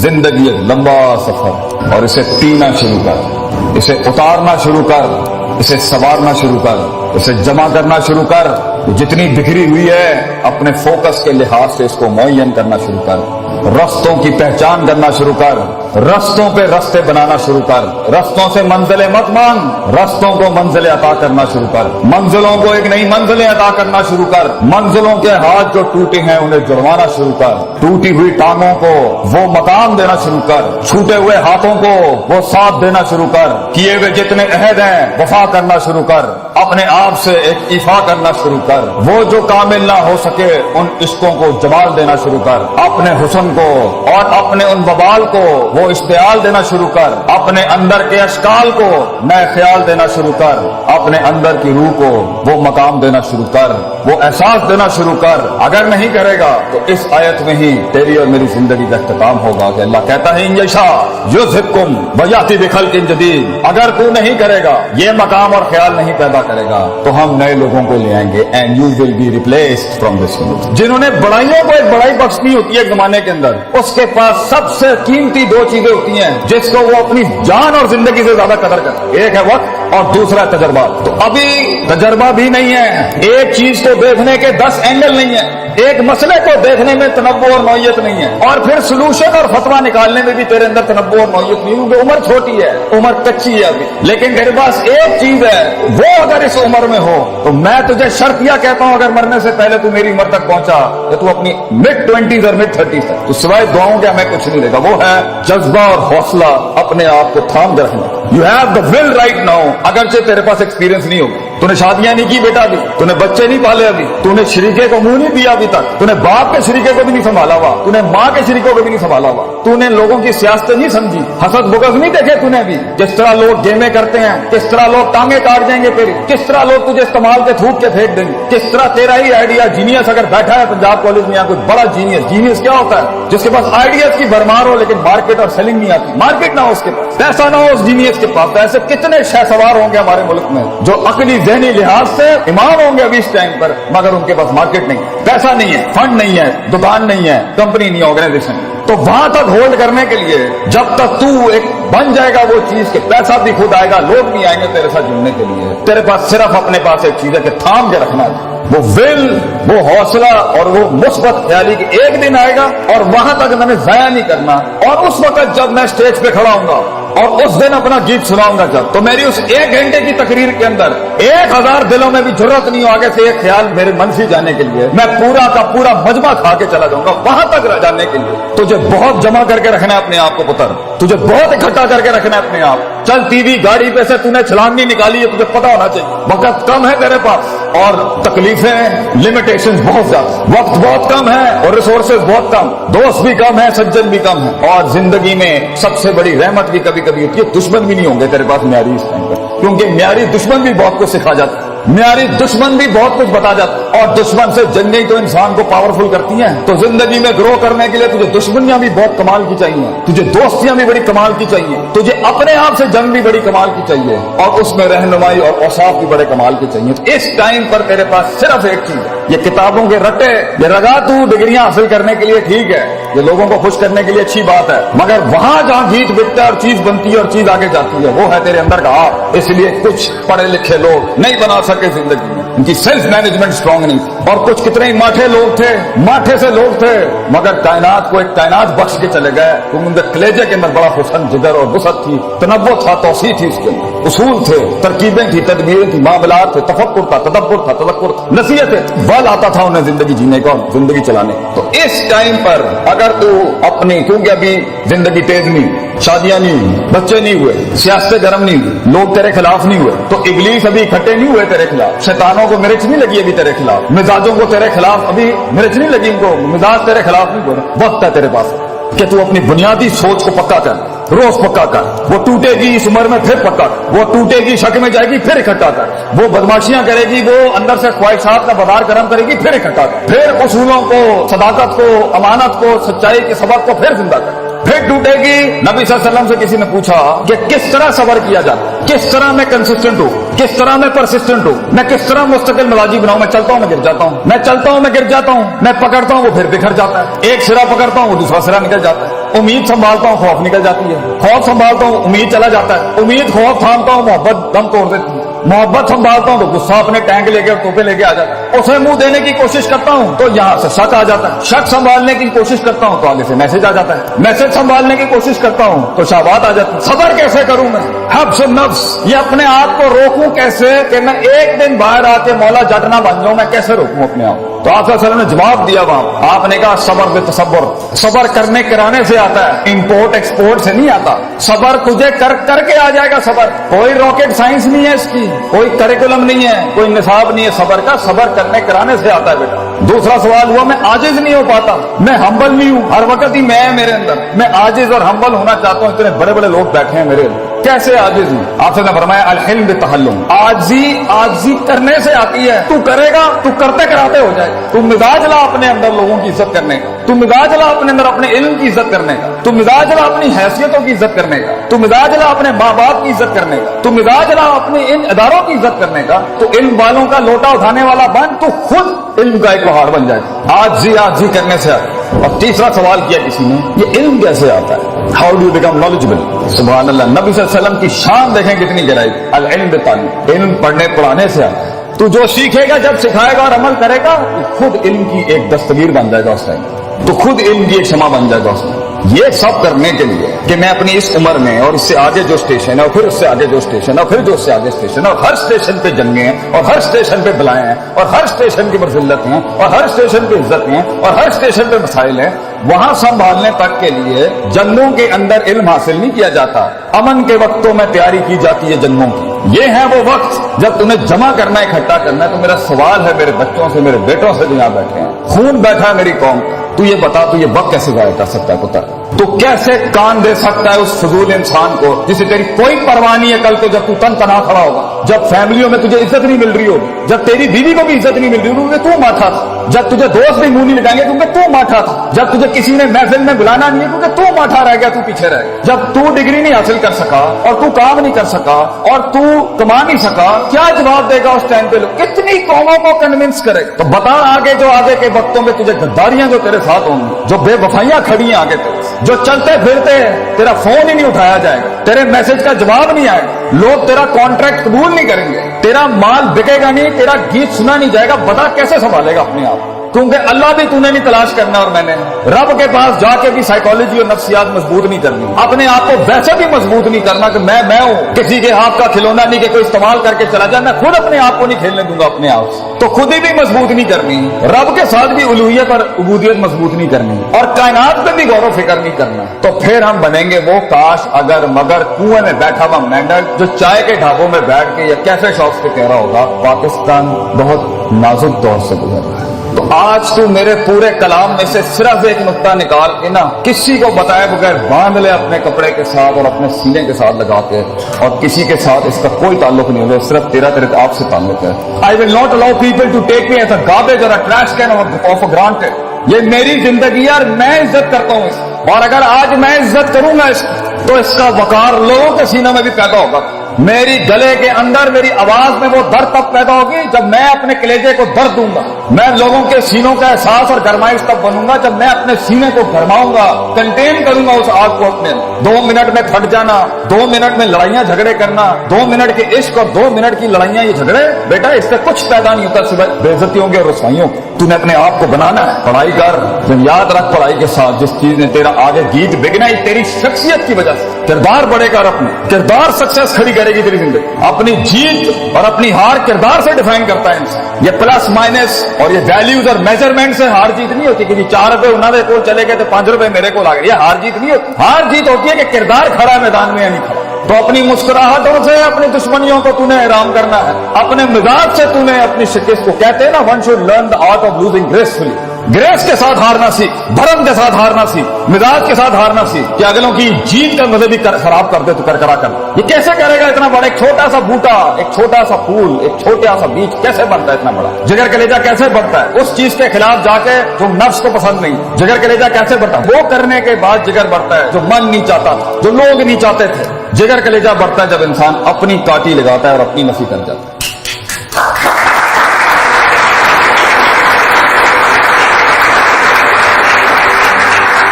जिंदगी एक लंबा सफर और इसे पीना शुरू कर, इसे उतारना शुरू कर, इसे संवारना शुरू कर, इसे जमा करना शुरू कर। जितनी बिखरी हुई है अपने फोकस के लिहाज से इसको मुअय्यन करना शुरू कर, रस्तों की पहचान करना शुरू कर, रस्तों पे रस्ते बनाना शुरू कर, रस्तों से मंजिलें मत मांग, रस्तों को मंजिलें अता करना शुरू कर, मंजिलों को एक नई मंजिलें अता करना शुरू कर, मंजिलों के हाथ जो टूटे हैं उन्हें जुड़वाना शुरू कर, टूटी हुई टांगों को वो मकाम देना शुरू कर, छूटे हुए हाथों को वो साथ देना शुरू कर, किए हुए जितने अहद हैं वफा करना शुरू कर, अपने आप से एक इफा करना शुरू कर, वो जो कामिल ना हो सके उन इश्कों को जमाल देना शुरू कर, अपने हुस्न को और अपने उन बबाल को वो इश्तियाल देना शुरू कर, अपने अंदर के अशकाल को नए ख्याल देना शुरू कर, अपने अंदर की रूह को वो मकाम देना शुरू कर, वो एहसास देना शुरू कर। अगर नहीं करेगा तो इस आयत में ही तेरी और मेरी जिंदगी का इख्तिताम होगा कि अल्लाह कहता है इंशा युज़हिबकुम व याति बिखल्किन जदीद। अगर तू नहीं करेगा, ये मकाम और ख्याल नहीं पैदा करेगा तो हम नए लोगों को ले आएंगे and you will be replaced from this world. जिन्होंने बड़ाइयों को एक बड़ाई बख्शनी होती है जमाने के अंदर, उसके पास सबसे कीमती दो चीजें होती हैं जिसको वो अपनी जान और जिंदगी से ज्यादा कदर करते हैं। एक है वक्त और दूसरा है तजर्बा। तो अभी तजर्बा भी नहीं है, एक चीज को देखने के 10 एंगल नहीं है, एक मसले को देखने में तनव्वुर और नौयत नहीं है, और फिर सोल्यूशन और फतवा निकालने में भी तेरे अंदर तनव्वुर और नौयत नहीं है। उम्र छोटी है, उम्र कच्ची है अभी, लेकिन तेरे पास एक चीज है, वो अगर इस उम्र में हो तो मैं तुझे शर्त यह कहता हूं, अगर मरने से पहले तू मेरी उम्र तक पहुंचा या तू अपनी मिड-20s और मिड-30s तक, तो सिवाय दुआओं के हमें कुछ नहीं देगा। वो है जज्बा और हौसला अपने आप को थाम के रखना। You have the will write now. अगरचे तेरे पास एक्सपीरियंस नहीं होगा, तूने शादियां नहीं की बेटा अभी, तूने बच्चे नहीं पाले अभी, तूने शरीके को मुंह नहीं दिया अभी तक, तूने बाप के शरीके को भी नहीं संभाला हुआ, तूने माँ के शरीकों को भी नहीं संभाला हुआ, तूने लोगों की सियासत नहीं समझी, हसद बुगज नहीं देखे तूने अभी, किस तरह लोग गेमें करते हैं, किस तरह लोग टांगे काट जाएंगे तेरी, किस तरह लोग तुझे इस्तेमाल के थूक के फेंक देंगे, किस तरह तेरा ही आइडिया जीनियस अगर बैठा है पंजाब कॉलेज में या कुछ बड़ा जीनियस। जीनियस क्या होता है? जिसके पास आइडियाज की भरमार हो लेकिन मार्केट और सेलिंग नहीं आती, मार्केट ना हो उसके पास, पैसा ना हो उस जीनियस के पास। ऐसे कितने शहसवार होंगे हमारे मुल्क में जो अकली ज़हनी लिहाज से इमाम होंगे अभी इस टाइम पर, मगर उनके पास मार्केट नहीं, पैसा नहीं है, फंड नहीं है, दुकान नहीं है, कंपनी नहीं है, ऑर्गेनाइजेशन। तो वहां तक होल्ड करने के लिए जब तक तू एक बन जाएगा वो चीज के पैसा भी खुद आएगा, लोग भी आएंगे तेरे साथ जुड़ने के लिए, तेरे पास सिर्फ अपने पास एक चीज है कि थाम के रखना है, वो विल, वो हौसला और वो मुस्बत ख्याली कि एक दिन आएगा और वहां तक मैंने जाया नहीं करना। और उस वक्त जब मैं स्टेज पे खड़ा हूंगा और उस दिन अपना गीत सुनाऊंगा जब, तो मेरी उस 1 घंटे की तकरीर के अंदर 1000 दिलों में भी जरूरत नहीं हो आगे से एक ख्याल मेरे मन से जाने के लिए, मैं पूरा का पूरा मजमा खा के चला जाऊंगा वहां तक रह जाने के लिए। तुझे बहुत जमा करके रखना है अपने आप को पुत्र, तुझे बहुत इकट्ठा करके रखना है अपने आप। चल टीवी गाड़ी पे से तूने छलांग नहीं निकाली है, तुझे पता होना चाहिए वक्त कम है तेरे पास और तकलीफें, लिमिटेशंस बहुत ज्यादा, वक्त बहुत कम है और रिसोर्सेज बहुत कम, दोस्त भी कम है, सज्जन भी कम है, और जिंदगी में सबसे बड़ी रहमत भी कभी कभी होती है, दुश्मन भी नहीं होंगे तेरे पास म्यारी इस टाइम पर, क्योंकि म्यारी दुश्मन भी बहुत कुछ सिखा जाता है, म्यारी दुश्मन भी बहुत कुछ बता जाता है, और दुश्मन से जंगें तो इंसान को पावरफुल करती हैं। तो जिंदगी में ग्रो करने के लिए तुझे दुश्मनियां भी बहुत कमाल की चाहिए, तुझे दोस्तियां भी बड़ी कमाल की चाहिए, तुझे अपने आप से जंग भी बड़ी कमाल की चाहिए, और उसमें रहनुमाई और औसाफ भी बड़े कमाल की चाहिए। तो इस टाइम पर तेरे पास सिर्फ एक चीज है, ये किताबों के रट्टे, ये लगा तू डिग्रियां हासिल करने के लिए ठीक है, ये लोगों को खुश करने के लिए अच्छी बात है, मगर वहां जहां गीत बिकता है और चीज बनती है और चीज आगे जाती है, वो है तेरे अंदर का आप। इसलिए कुछ पढ़े लिखे लोग नहीं बना सके जिंदगी में, उनकी सेल्फ मैनेजमेंट स्ट्रांग नहीं थी, और कुछ कितने ही माठे लोग थे, माठे से लोग थे, मगर कायनात को एक कायनात बख्श के चले गए, क्योंकि उनके कलेजे के अंदर बड़ा हुस्न, जिगर और वुसअत थी, तनव्वु था, तौसीह थी, उसके अंदर उसूल थे, तरकीबें थी, तदबीरें थी, मामलात थे, तफक्कुर था, तदब्बुर था, तदक्कुर था, नसीहतें, बल आता था उन्हें जिंदगी जीने का, जिंदगी चलाने। तो इस टाइम पर अगर तू अपनी, क्योंकि अभी जिंदगी तेज नहीं, शादियां नहीं हुई, बच्चे नहीं हुए, सियासत गर्म नहीं हुई, लोग तेरे खिलाफ नहीं हुए, तो इबलीस अभी इकट्ठे नहीं हुए तेरे खिलाफ, शैतानों को मिर्च नहीं लगी अभी तेरे खिलाफ, मिजाजों को तेरे खिलाफ अभी मिर्च नहीं लगी, इनको मिजाज तेरे खिलाफ नहीं बोले। वक्त है तेरे पास कि तू अपनी बुनियादी सोच को पक्का कर, रोज पक्का कर, वो टूटेगी इस उम्र में फिर पक्का कर, वो टूटेगी शक में जाएगी फिर इकट्ठा कर, वो बदमाशियां करेगी, वो अंदर से ख्वाहिशात का बाजार गर्म करेगी फिर इकट्ठा कर, फिर उसूलों को, सदाकत को, अमानत को, सच्चाई के सबक को फिर जिंदा कर। پھر ٹوٹے گی۔ نبی صلی اللہ علیہ وسلم سے کسی نے پوچھا کہ کس طرح صبر کیا جاتا، کس طرح میں کنسسٹنٹ ہوں، کس طرح میں پرسسٹنٹ ہوں، میں کس طرح مستقل مزاجی بناؤں؟ میں چلتا ہوں میں گر جاتا ہوں، میں چلتا ہوں میں گر جاتا ہوں، میں پکڑتا ہوں وہ پھر بکھر جاتا ہے، ایک سرا پکڑتا ہوں وہ دوسرا سرا نکل جاتا ہے، امید سنبھالتا ہوں خوف نکل جاتی ہے، خوف سنبھالتا ہوں امید چلا جاتا ہے، امید خوف تھامتا ہوں محبت دم توڑ دیتی ہے، محبت سنبھالتا ہوں تو غصہ اپنے ٹینک لے کے اور توپے لے کے آ جاتا ہے، اسے منہ دینے کی کوشش کرتا ہوں تو یہاں سے شک آ جاتا ہے، شک سنبھالنے کی کوشش کرتا ہوں تو آگے سے میسج آ جاتا ہے، میسج سنبھالنے کی کوشش کرتا ہوں تو شہوات آ جاتی ہے۔ صبر کیسے کروں میں؟ حبس النفس، یہ اپنے آپ کو روکوں کیسے کہ میں ایک دن باہر آ کے مولا جٹ نہ بن جاؤں، میں کیسے روکوں اپنے آپ کو؟ تو آپ صلی اللہ علیہ وسلم نے جواب دیا وہاں، آپ نے کہا صبر بے تصبر، صبر کرنے کرانے سے آتا ہے، امپورٹ ایکسپورٹ سے نہیں آتا، صبر تجھے کر کے آ جائے گا۔ صبر کوئی راکٹ سائنس نہیں ہے، اس کی کوئی کریکولم نہیں ہے، کوئی نصاب نہیں ہے صبر کا، صبر کرنے کرانے سے آتا ہے بیٹا۔ دوسرا سوال ہوا میں عاجز نہیں ہو پاتا، میں ہمبل نہیں ہوں، ہر وقت ہی میں میرے اندر، میں عاجز اور ہمبل ہونا چاہتا ہوں، اتنے بڑے بڑے لوگ بیٹھے ہیں میرے اندر، کیسے عاجز ہوں؟ آپ سے نے فرمایا الحلم بالتحلم، عاجزی کرنے سے آتی ہے، تو کرے گا تو کرتے کراتے ہو جائے گا، تو مزاج لا اپنے اندر لوگوں کی عزت کرنے کا، تو مزاج لا اپنے اندر اپنے علم کی عزت کرنے کا، تو مزاج لا اپنی حیثیتوں کی عزت کرنے کا، تو مزاج لا اپنے ماں باپ کی عزت کرنے کا، تو مزاج لا اپنے ان اداروں کی عزت کرنے کا، تو علم والوں کا لوٹا اٹھانے والا بن، تو خود علم کا ایک پہاڑ بن جائے گا۔ عاجزی کرنے سے آتا ہے۔ اور تیسرا سوال کیا کسی نے، یہ علم کیسے آتا ہے؟ How do you become knowledgeable? سبحان اللہ، نبی صلی اللہ علیہ وسلم کی شان دیکھیں کتنی گہرائی، العلم بالتعلیم، علم پڑھنے پڑھانے سے آتا ہے۔ تو جو سیکھے گا جب سکھائے گا اور عمل کرے گا تو خود علم کی ایک دستگیر بن جائے گا اس ٹائم، تو خود علم کی ایک شمع بن جائے گا اس میں۔ یہ سب کرنے کے لیے کہ میں اپنی اس عمر میں اور اس سے آگے جو اسٹیشن ہے اور پھر اس سے آگے جو اسٹیشن ہے اور پھر جو اس سے آگے اسٹیشن ہے، اور ہر اسٹیشن پہ جنگیں ہیں اور ہر اسٹیشن پہ بلائیں ہیں اور ہر اسٹیشن کی مرزلت ہیں اور ہر اسٹیشن پہ عزت ہیں اور ہر اسٹیشن پہ مسائل ہیں، وہاں سنبھالنے تک کے لیے جنگوں کے اندر علم حاصل نہیں کیا جاتا، امن کے وقتوں میں تیاری کی جاتی ہے جنگوں کی۔ یہ ہے وہ وقت جب تمہیں جمع کرنا ہے، اکٹھا کرنا ہے۔ تو میرا سوال ہے میرے بچوں سے، میرے بیٹوں سے جو یہاں بیٹھے ہیں، خون بیٹھا ہے میری قوم کا، تو یہ بتا تو یہ وقت کیسے ضائع کر سکتا ہے پتر؟ تو کیسے کان دے سکتا ہے اس فضول انسان کو جسے تیری کوئی پرواہ نہیں ہے؟ کل کو جب تو تن تنہا کھڑا ہوگا، جب فیملیوں میں تجھے عزت نہیں مل رہی ہوگی، جب تیری بیوی کو بھی عزت نہیں مل رہی ہوگی کیونکہ تو ماٹھا تھا، جب تجھے دوست بھی منہ نہیں لگائیں گے کیونکہ تو ماٹھا تھا، جب تجھے کسی نے محفل میں بلانا نہیں ہے کیونکہ تو ماٹھا رہ گیا، تو پیچھے رہ گیا، جب تو ڈگری نہیں حاصل کر سکا اور تو کام نہیں کر سکا اور تو کما نہیں سکا، کیا جواب دے گا اس ٹائم پہ؟ لوگ کتنی قوموں کو کنونس کرے؟ تو بتا آگے جو آگے کے وقتوں میں تجھے غداریاں جو تیرے ساتھ ہوں گی، جو بے وفائیاں کھڑی ہیں آگے تیرے، جو چلتے پھرتے تیرا فون ہی نہیں اٹھایا جائے گا، تیرے میسج کا جواب نہیں آئے گا، لوگ تیرا کانٹریکٹ قبول نہیں کریں گے، تیرا مال بکے گا نہیں، تیرا گیت سنا نہیں جائے گا، بتا کیسے سنبھالے گا اپنے آپ؟ کیونکہ اللہ بھی تُو نے نہیں تلاش کرنا اور میں نے رب کے پاس جا کے بھی سائیکالوجی اور نفسیات مضبوط نہیں کرنی، اپنے آپ کو ویسے بھی مضبوط نہیں کرنا کہ میں ہوں، کسی کے ہاتھ کا کھلونا نہیں کہ کوئی استعمال کر کے چلا جائے، میں خود اپنے آپ کو نہیں کھیلنے دوں گا اپنے آپ سے، تو خود ہی بھی مضبوط نہیں کرنی، رب کے ساتھ بھی الوہیت اور عبودیت مضبوط نہیں کرنی اور کائنات پہ بھی غور و فکر نہیں کرنا، تو پھر ہم بنیں گے وہ کاش اگر مگر کنویں میں بیٹھا ہوا مینڈک جو چائے کے ڈھابوں میں بیٹھ کے یا کیفے شاپس پہ کہہ رہا ہوگا پاکستان بہت نازک دور سے گزر رہا ہے۔ تو آج تو میرے پورے کلام میں سے صرف ایک نقطہ نکال کے نا کسی کو بتائے بغیر باندھ لے اپنے کپڑے کے ساتھ اور اپنے سینے کے ساتھ لگا کے، اور کسی کے ساتھ اس کا کوئی تعلق نہیں ہوگا، صرف تیرے آپ سے تعلق ہے۔ I will not allow people to take me as a garbage or a trash can of a granted۔ یہ میری زندگی ہے اور میں عزت کرتا ہوں اس کی، اور اگر آج میں عزت کروں گا اس کی تو اس کا وقار لوگوں کے سینوں میں بھی پیدا ہوگا۔ میری گلے کے اندر میری آواز میں وہ درد تب پیدا ہوگی جب میں اپنے کلیجے کو درد دوں گا، میں لوگوں کے سینوں کا احساس اور گرمائش تب بنوں گا جب میں اپنے سینے کو گرماؤں گا، کنٹین کروں گا اس آگ کو اپنے۔ 2 منٹ میں پھٹ جانا، 2 منٹ میں لڑائیاں جھگڑے کرنا، 2 منٹ کے عشق اور 2 منٹ کی لڑائیاں یہ جھگڑے، بیٹا اس سے کچھ پیدا نہیں ہوتا سوائے بے عزتیوں کے اور رسوائیوں کے۔ تو نے اپنے آپ کو بنانا ہے، پڑھائی کر، یاد رکھ پڑھائی کے ساتھ جس چیز نے تیرا آگے گیت بگنا ہے تیری شخصیت کی وجہ سے، کردار بڑھے گا، اپنے کردار سکسیس کھڑی کرے گی تیری زندگی، اپنی جیت اور اپنی ہار کردار سے ڈیفائن کرتا ہے انسان۔ یہ پلس مائنس اور یہ ویلیوز اور میجرمنٹ سے ہار جیت نہیں ہوتی کہ جی 4 روپے انہوں نے کول چلے گئے تو 5 روپے میرے کو آ گئے، یہ ہار جیت نہیں ہوتی۔ ہار جیت ہوتی ہے کہ کردار کھڑا ہے میدان میں یا نہیں کھڑا۔ تو اپنی مسکراہٹوں سے اپنی دشمنیوں کو تُونے احرام کرنا ہے، اپنے مزاج سے تُونے اپنی شکست کو، کہتے ہیں نا one should learn the art of losing gracefully, grace के साथ हारना सीख, धर्म के साथ हारना सीख, मिजाज के साथ हारना सीख कि अगलों की जीत का मजे भी खराब कर दे तो करकरा कर। ये कैसे करेगा इतना बड़ा? एक छोटा सा बूटा, एक छोटा सा फूल, एक छोटा सा बीज कैसे बनता है इतना बड़ा? जिगर कलेजा कैसे बढ़ता है? उस चीज के खिलाफ जाके जो नफ्स को पसंद नहीं, जिगर कलेजा कैसे बढ़ता है? वो करने के बाद जिगर बढ़ता है जो मन नहीं चाहता था, जो लोग नहीं चाहते थे। जिगर कलेजा बढ़ता है जब इंसान अपनी काटी लगाता है और अपनी नफी कर जाता है।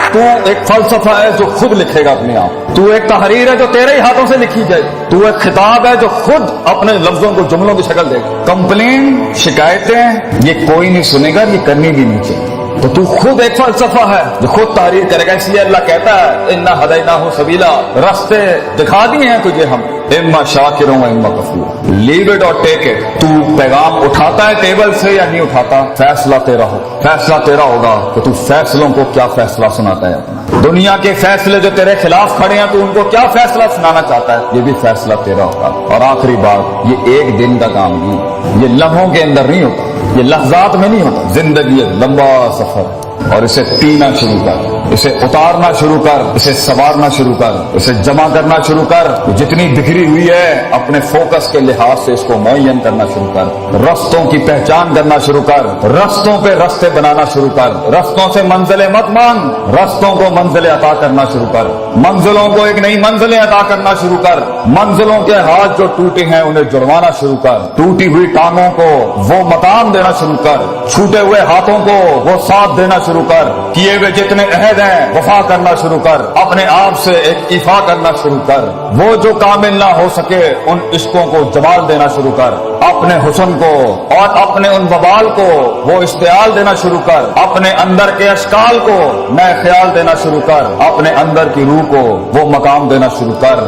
तू एक फलसफा है जो खुद लिखेगा अपने आप। तू एक तहरीर है जो तेरे ही हाथों से लिखी जाए। तू एक खिताब है जो खुद अपने लफ्जों को जुमलों की शक्ल देगा। कंप्लेन, शिकायतें ये कोई नहीं सुनेगा, ये करनी भी नहीं चाहिए। तो तू खुद एक फलसफा है जो खुद तहरीर करेगा। इसलिए अल्लाह कहता है इन्ना हदैनाहु सबीला, रास्ते दिखा दिए हैं तुझे हम, इम्मा शाकिर व इम्मा कफूर, लीव इट और टेक इट। तू पैगाम उठाता है टेबल से या नहीं उठाता, फैसला तेरा हो। फैसला तेरा होगा कि तू फैसलों को क्या फैसला सुनाता है अपना। दुनिया के फैसले जो तेरे खिलाफ खड़े हैं, तू उनको क्या फैसला सुनाना चाहता है, ये भी फैसला तेरा होगा। और आखिरी बात, ये एक दिन का काम नहीं, ये लम्हों के अंदर नहीं होता, ये लहजात में नहीं होता। जिंदगी एक लंबा सफर और इसे पीना शुरू कर, इसे उतारना शुरू कर, इसे संवारना शुरू कर, इसे जमा करना शुरू कर। जितनी बिखरी हुई है अपने फोकस के लिहाज से इसको मुअय्यन करना शुरू कर। रस्तों की पहचान करना शुरू कर, रस्तों पे रस्ते बनाना शुरू कर। रस्तों से मंजिलें मत मांग, रस्तों को मंजिलें अता करना शुरू कर। मंजिलों को एक नई मंजिलें अता करना शुरू कर। मंजिलों के हाथ जो टूटे हैं उन्हें जुड़वाना शुरू कर। टूटी हुई टांगों को वो मकाम देना शुरू कर। छूटे हुए हाथों को वो साथ देना शुरू कर। किए हुए जितने अहद हैं वफा करना शुरू कर। अपने आप से एक इफा करना शुरू कर। वो जो कामिल ना हो सके उन इश्कों को जवाल देना शुरू कर। अपने हुस्न को और अपने उन वबाल को वो इश्तियाल देना शुरू कर। अपने अंदर के अशकाल को नए ख्याल देना शुरू कर। अपने अंदर की रूह को वो मकाम देना शुरू कर।